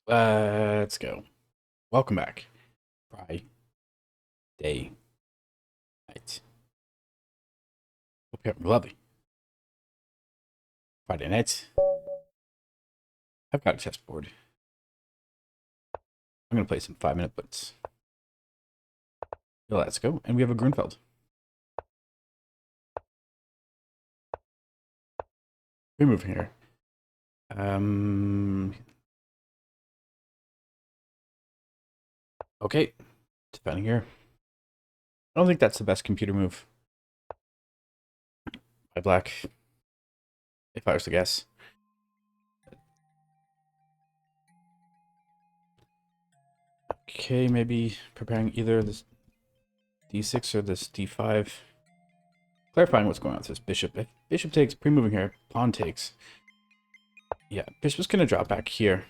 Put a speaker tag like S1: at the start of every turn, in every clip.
S1: Let's go. Welcome back. Friday night. Hope you're having a lovely Friday night. I've got a chessboard. I'm going to play some 5-minute blitz. Let's go. And we have a Grunfeld. We're moving here. Okay. Defending here. I don't think that's the best computer move by black, if I was to guess. Okay, maybe preparing either this d6 or this d5. Clarifying what's going on with this bishop. If bishop takes, pre-moving here, pawn takes. Yeah, bishop's going to drop back here.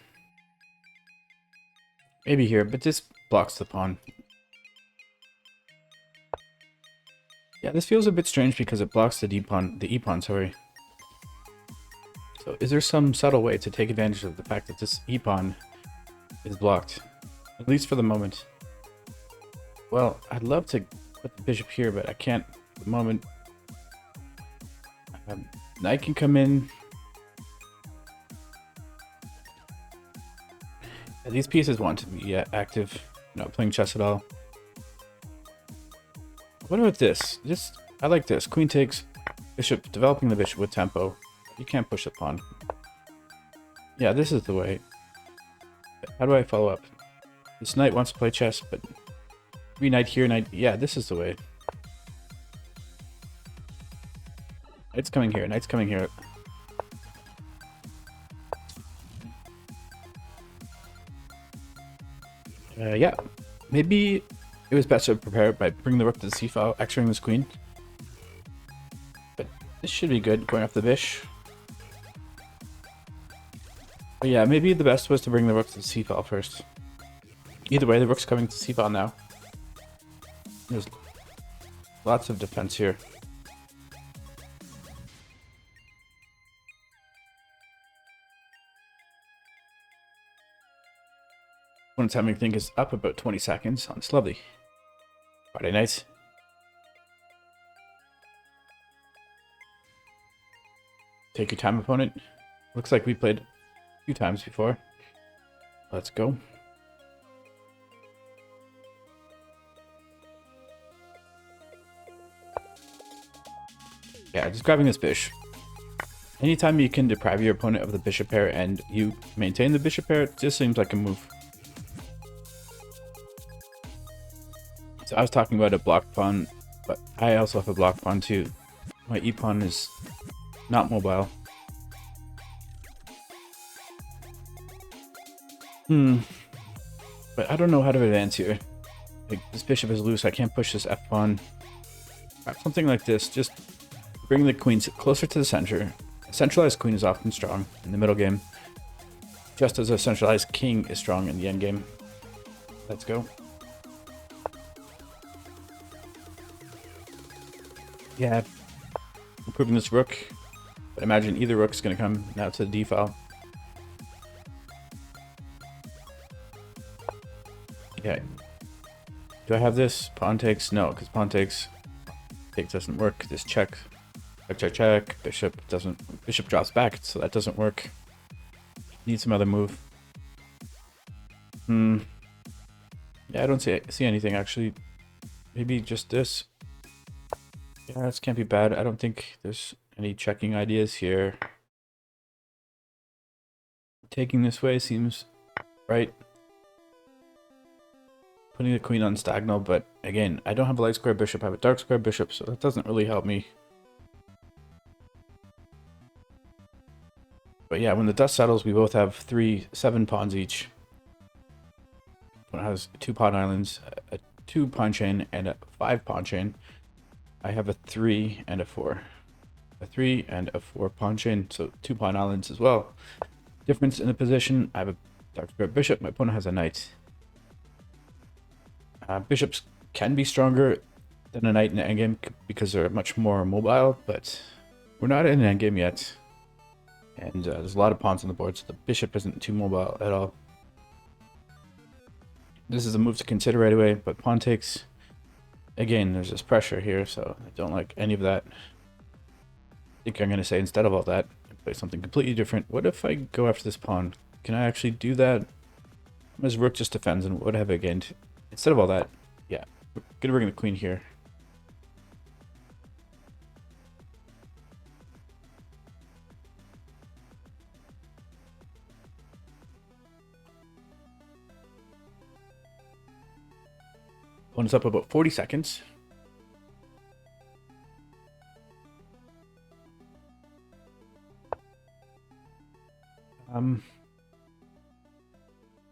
S1: Maybe here, but this blocks the pawn. Yeah, this feels a bit strange because it blocks the d-pawn, the e-pawn, sorry. So is there some subtle way to take advantage of the fact that this e-pawn is blocked? At least for the moment. Well, I'd love to put the bishop here, but I can't at the moment. Knight can come in. These pieces want to be active, not playing chess at all. What about this? I like this. Queen takes, bishop, developing the bishop with tempo. You can't push the pawn. Yeah, this is the way. How do I follow up? This knight wants to play chess, but knight here, knight. Yeah, this is the way. Knight's coming here, knight's coming here. Yeah, maybe it was best to prepare by bringing the rook to the c file, extraing this queen. But this should be good, going off the bish. But yeah, maybe the best was to bring the rook to the c file first. Either way, the rook's coming to c file now. There's lots of defense here. Opponent's having think is up about 20 seconds on this lovely Friday night. Take your time, opponent. Looks like we played a few times before. Let's go. Yeah, just grabbing this bishop. Anytime you can deprive your opponent of the bishop pair and you maintain the bishop pair, it just seems like a move. So I was talking about a block pawn, but I also have a block pawn too. My e-pawn is not mobile. But I don't know how to advance here. Like, this bishop is loose, I can't push this f-pawn. Something like this, just bring the queen closer to the center. A centralized queen is often strong in the middle game, just as a centralized king is strong in the end game. Let's go. Yeah, improving this rook, but imagine either rook's going to come now to the d file. Yeah. Do I have this? Pawn takes? No, because pawn takes doesn't work. This check. Check, check, check. Bishop doesn't. Bishop drops back, so that doesn't work. Need some other move. Yeah, I don't see anything actually. Maybe just this. Yeah, this can't be bad. I don't think there's any checking ideas here. Taking this way seems right. Putting the queen on stagnal, but again, I don't have a light square bishop. I have a dark square bishop, so that doesn't really help me. But yeah, when the dust settles, we both have 7 pawns each. One has 2 pawn islands, a 2 pawn chain, and a 5 pawn chain. I have a 3 and a 4. A 3 and a 4 pawn chain, so 2 pawn islands as well. Difference in the position, I have a dark square bishop, my opponent has a knight. Bishops can be stronger than a knight in the endgame because they're much more mobile, but we're not in an endgame yet. And there's a lot of pawns on the board, so the bishop isn't too mobile at all. This is a move to consider right away, but pawn takes. Again, there's this pressure here, so I don't like any of that. I think I'm going to say instead of all that, play something completely different. What if I go after this pawn? Can I actually do that? His rook just defends, and what have I gained? Instead of all that, yeah, we're going to bring the queen here. Opponent's up about 40 seconds.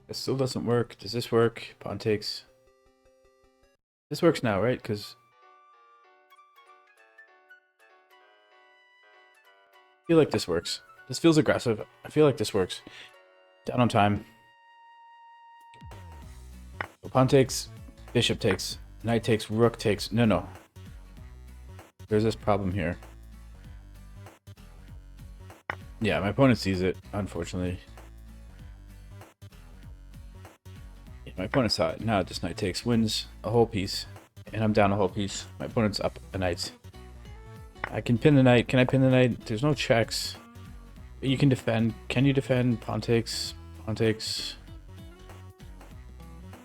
S1: This still doesn't work. Does this work? Pawn takes. This works now, right? Because I feel like this works. This feels aggressive. I feel like this works. Down on time. So pawn takes, bishop takes, knight takes, rook takes. No. There's this problem here. Yeah, my opponent sees it, unfortunately. Yeah, my opponent saw it. Now this knight takes, wins a whole piece. And I'm down a whole piece. My opponent's up a knight. I can pin the knight. Can I pin the knight? There's no checks. You can defend. Can you defend? Pawn takes. Pawn takes.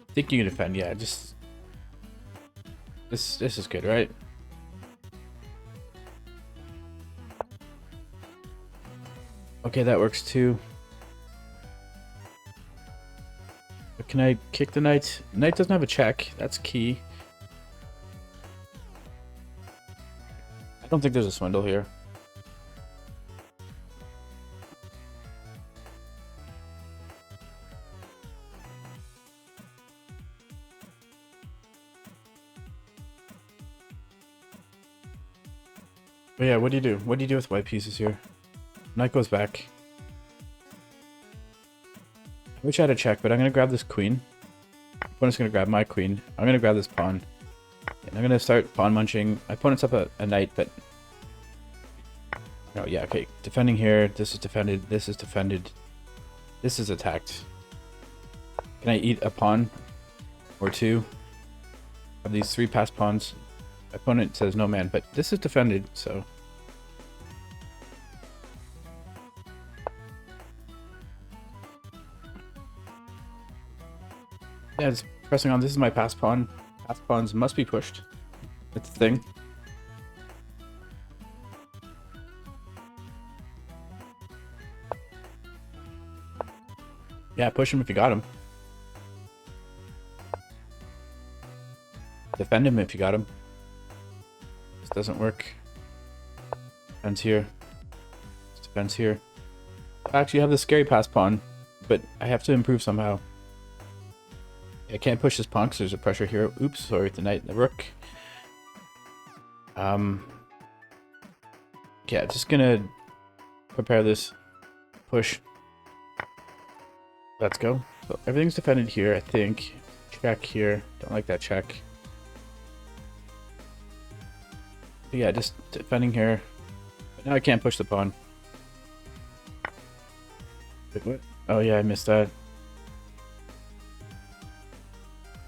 S1: I think you can defend. Yeah, just... This is good, right? Okay, that works too. But can I kick the knight? Knight doesn't have a check. That's key. I don't think there's a swindle here. But yeah, what do you do? What do you do with white pieces here? Knight goes back. I wish I had a check, but I'm going to grab this queen. Opponent's going to grab my queen. I'm going to grab this pawn. And I'm going to start pawn munching. My opponent's up a knight, but... Oh, yeah, okay. Defending here. This is defended. This is defended. This is attacked. Can I eat a pawn? Or two? Of these three passed pawns. My opponent says no man, but this is defended, so... Yeah, it's pressing on. This is my passed pawn. Passed pawns must be pushed. That's the thing. Yeah, push him if you got him. Defend him if you got him. This doesn't work. Defense here. This defense here. I actually have the scary pass pawn, but I have to improve somehow. I can't push this pawn because there's a pressure here. Oops, sorry, the knight and the rook. Yeah, just gonna prepare this. Push. Let's go. So everything's defended here, I think. Check here. Don't like that check. But yeah, just defending here. But now I can't push the pawn. Wait, what? Oh yeah, I missed that.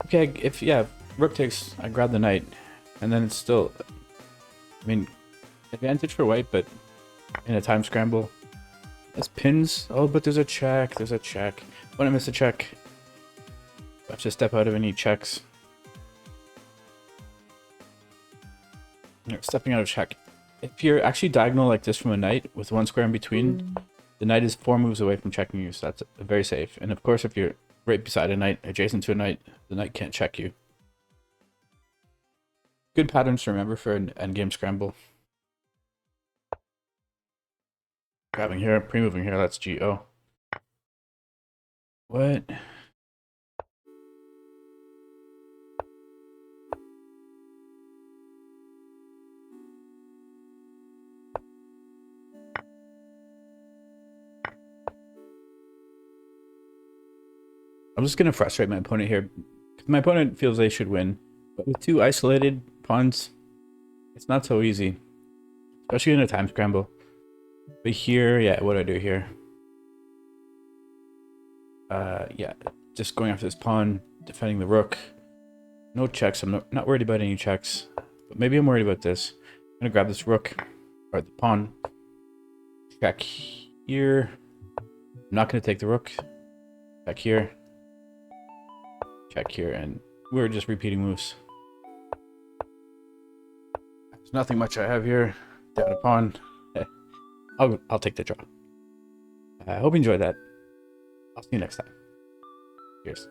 S1: Okay, if, yeah, rook takes, I grab the knight. And then it's still, I mean, advantage for white, but in a time scramble. It's pins. Oh, but there's a check. There's a check. When I miss a check, I have to step out of any checks. Stepping out of check. If you're actually diagonal like this from a knight with one square in between, the knight is 4 moves away from checking you, so that's very safe. And of course, if you're right beside a knight, adjacent to a knight, the knight can't check you. Good patterns to remember for an endgame scramble. Grabbing here, pre-moving here, that's GO. What? I'm just gonna frustrate my opponent here. My opponent feels they should win, but with two isolated pawns, it's not so easy, especially in a time scramble. But here, yeah, what do I do here? Yeah, just going after this pawn. defending the rook. No checks. I'm not worried about any checks. But maybe I'm worried about this. I'm going to grab this rook. Or the pawn. Check here. I'm not going to take the rook. Check here. Check here. And we're just repeating moves. There's nothing much I have here. Down a pawn. I'll take the draw. I hope you enjoyed that. I'll see you next time. Cheers.